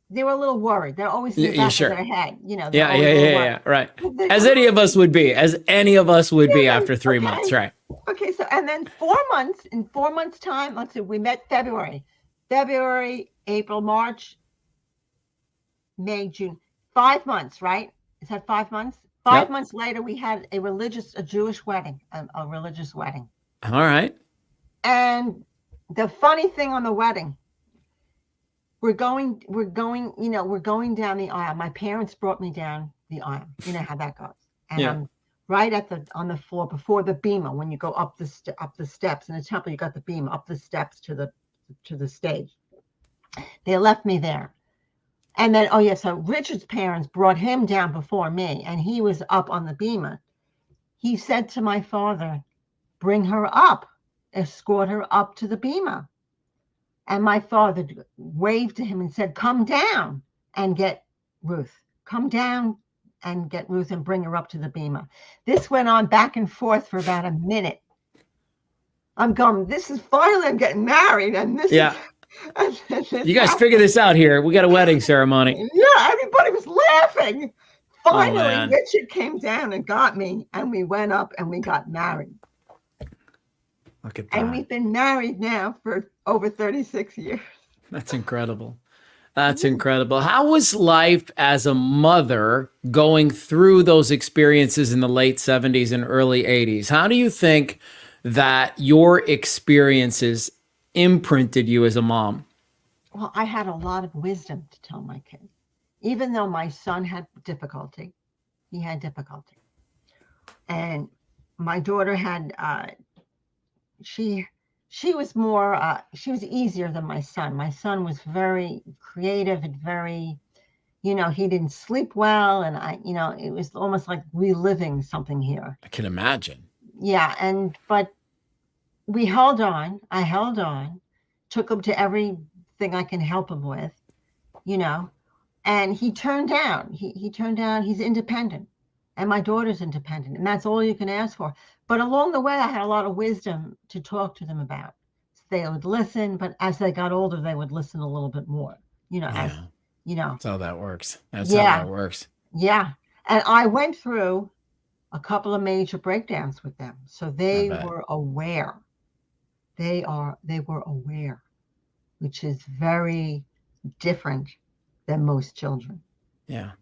they were a little worried. They're always in the back of their head, Yeah, right. As any of us would be, after 3 months, right? Okay, so, and then 4 months, in 4 months' time, let's see, we met February, April, March, May, June, 5 months, right? Is that 5 months? 5 months later, we had a Jewish wedding, a religious wedding. All right. And the funny thing on the wedding, we're going down the aisle. My parents brought me down the aisle. You know how that goes. And I'm right on the floor before the bema. When you go up the steps in the temple, you got the bema up the steps to the stage. They left me there. And then, so Richard's parents brought him down before me, and he was up on the bema. He said to my father, "Bring her up, escort her up to the bema." And my father waved to him and said, "Come down and get Ruth. Come down and get Ruth and bring her up to the bema." This went on back and forth for about a minute. I'm going, I'm getting married, and this is... You guys figure this out here. We got a wedding ceremony. Yeah, everybody was laughing. Finally, Richard came down and got me, and we went up and we got married. Look at that. And we've been married now for over 36 years. That's incredible. That's incredible. How was life as a mother going through those experiences in the late 70s and early 80s? How do you think that your experiences imprinted you as a mom? Well, I had a lot of wisdom to tell my kids. Even though my son had difficulty, he had difficulty. And my daughter had, she was more, she was easier than my son. My son was very creative and very, he didn't sleep well. And it was almost like reliving something here. I can imagine. Yeah. But we held on. I held on, took him to everything I can help him with, and he turned down. He turned down. He's independent, and my daughter's independent, and that's all you can ask for. But along the way, I had a lot of wisdom to talk to them about. So they would listen, but as they got older, they would listen a little bit more, That's how that works. How that works. Yeah. And I went through a couple of major breakdowns with them. So they were aware. They were aware, which is very different than most children. Yeah,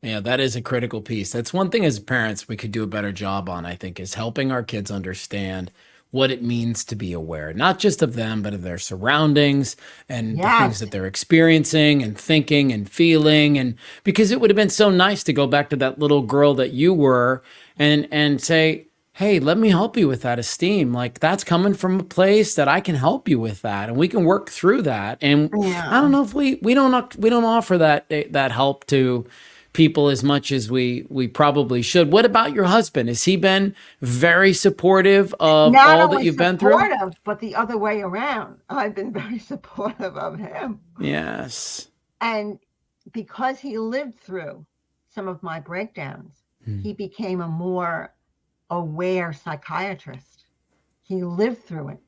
that is a critical piece. That's one thing as parents we could do a better job on, I think, is helping our kids understand what it means to be aware, not just of them, but of their surroundings and the things that they're experiencing and thinking and feeling. And because it would have been so nice to go back to that little girl that you were and say, hey, let me help you with that esteem. Like that's coming from a place that I can help you with that, and we can work through that. And I don't know if we don't offer that help to people as much as we probably should. What about your husband? Has he been very supportive of all that you've been through? Not only supportive, but the other way around. I've been very supportive of him. Yes. And because he lived through some of my breakdowns, Hmm. he became a more aware psychiatrist. He lived through it.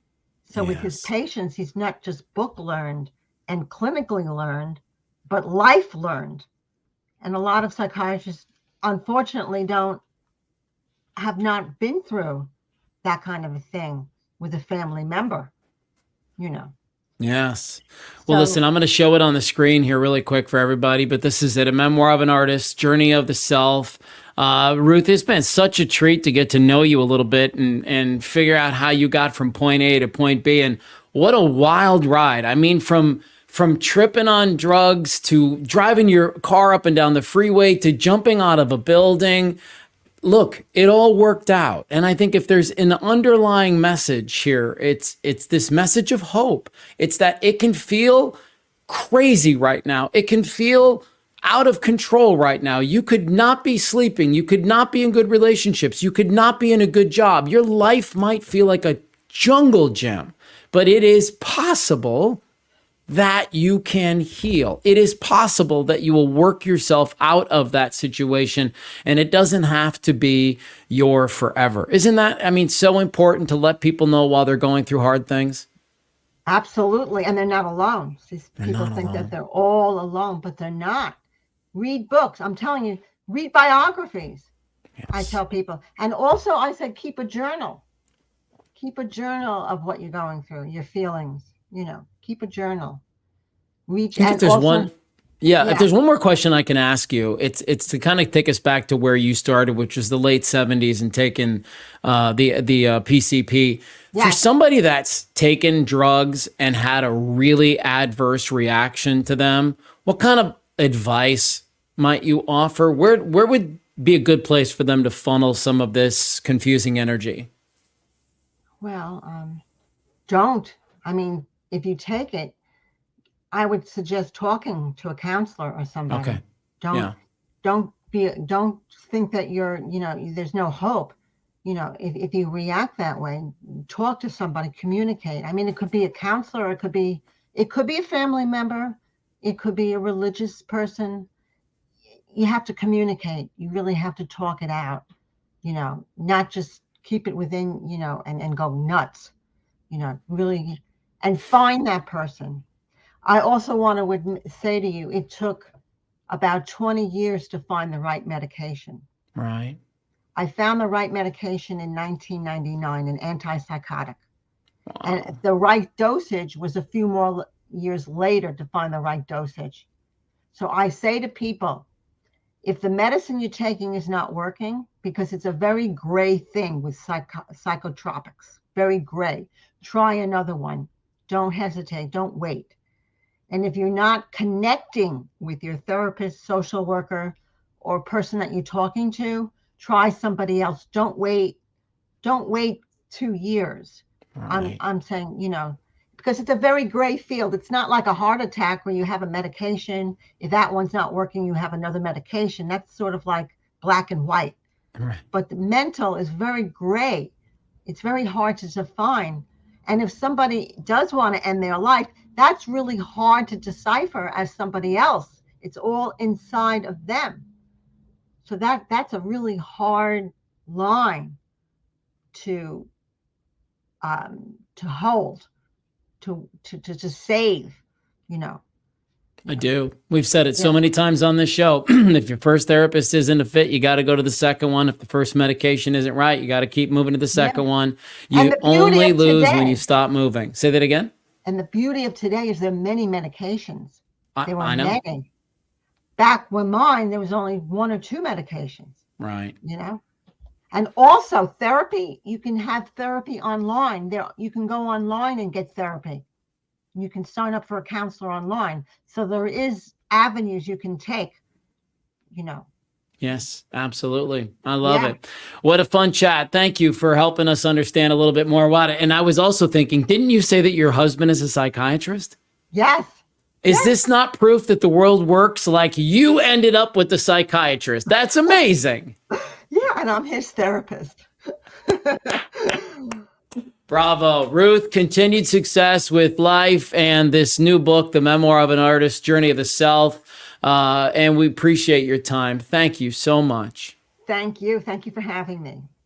So with his Yes. patients, he's not just book learned and clinically learned, but life learned. And a lot of psychiatrists, unfortunately, have not been through that kind of a thing with a family member, you know. Yes. Well, listen, So I'm going to show it on the screen here really quick for everybody, but this is it, a memoir of an artist, Journey of the Self. Ruth, it's been such a treat to get to know you a little bit and figure out how you got from point A to point B. And what a wild ride. I mean, from tripping on drugs to driving your car up and down the freeway to jumping out of a building. Look, it all worked out. And I think if there's an underlying message here, it's this message of hope. It's that it can feel crazy right now. It can feel out of control right now. You could not be sleeping. You could not be in good relationships. You could not be in a good job. Your life might feel like a jungle gym, but it is possible that you can heal. It is possible that you will work yourself out of that situation, and it doesn't have to be your forever. Isn't that, I mean, so important to let people know while they're going through hard things? absolutely. And they're not alone. These They're people not think that alone. they're all alone, but they're not. Read books. I'm telling you, read biographies. I Yes. tell people. And also I said keep a journal. Keep a journal of what you're going through, your feelings, keep a journal. I Reach think if and there's also, one, yeah, if yeah, there's one more question I can ask you, it's to kind of take us back to where you started, which was the late '70s and taking the PCP. For yes. somebody that's taken drugs and had a really adverse reaction to them, what kind of advice might you offer? Where would be a good place for them to funnel some of this confusing energy? Well, don't. I mean, if you take it, I would suggest talking to a counselor or Okay. somebody. Don't Yeah. don't think that there's no hope. If you react that way, talk to somebody, communicate. I mean, it could be a counselor, it could be a family member, it could be a religious person. You have to communicate. You really have to talk it out, not just keep it within, and go nuts, really, and find that person. I also want to say to you, it took about 20 years to find the right medication. Right. I found the right medication in 1999, an antipsychotic. And Wow. the right dosage was a few more years later to find the right dosage. So I say to people, if the medicine you're taking is not working, because it's a very gray thing with psychotropics, very gray, try another one. Don't hesitate, don't wait. And if you're not connecting with your therapist, social worker, or person that you're talking to, try somebody else. Don't wait. Don't wait 2 years. I'm Right. I'm saying, because it's a very gray field. It's not like a heart attack where you have a medication. If that one's not working, you have another medication. That's sort of like black and white. Right. But the mental is very gray. It's very hard to define. And if somebody does want to end their life, that's really hard to decipher as somebody else. It's all inside of them. So that's a really hard line to to hold, to save, you know, I you know. do. We've said it so Yeah. many times on this show. If your first therapist isn't a fit, you got to go to the second one. If the first medication isn't right, you got to keep moving to the second Yeah. one. And You the beauty only of lose when you today, stop moving. Say that again. is there are many medications. There were I know. many. Back when mine, there was only one or two medications, Right. you know. And also therapy, you can have therapy online. There you can go online and get therapy. You can sign up for a counselor online. So there is avenues you can take, you know. Yes, absolutely. I love Yeah. it. What a fun chat. Thank you for helping us understand a little bit more about it. And I was also thinking, didn't you say that your husband is a psychiatrist? Yes. Is Yes. this not proof that the world works like you ended up with the psychiatrist? That's amazing. Yeah, and I'm his therapist. Bravo. Ruth, continued success with life and this new book, The Memoir of an Artist, Journey of the Self. And we appreciate your time. Thank you so much. Thank you. Thank you for having me.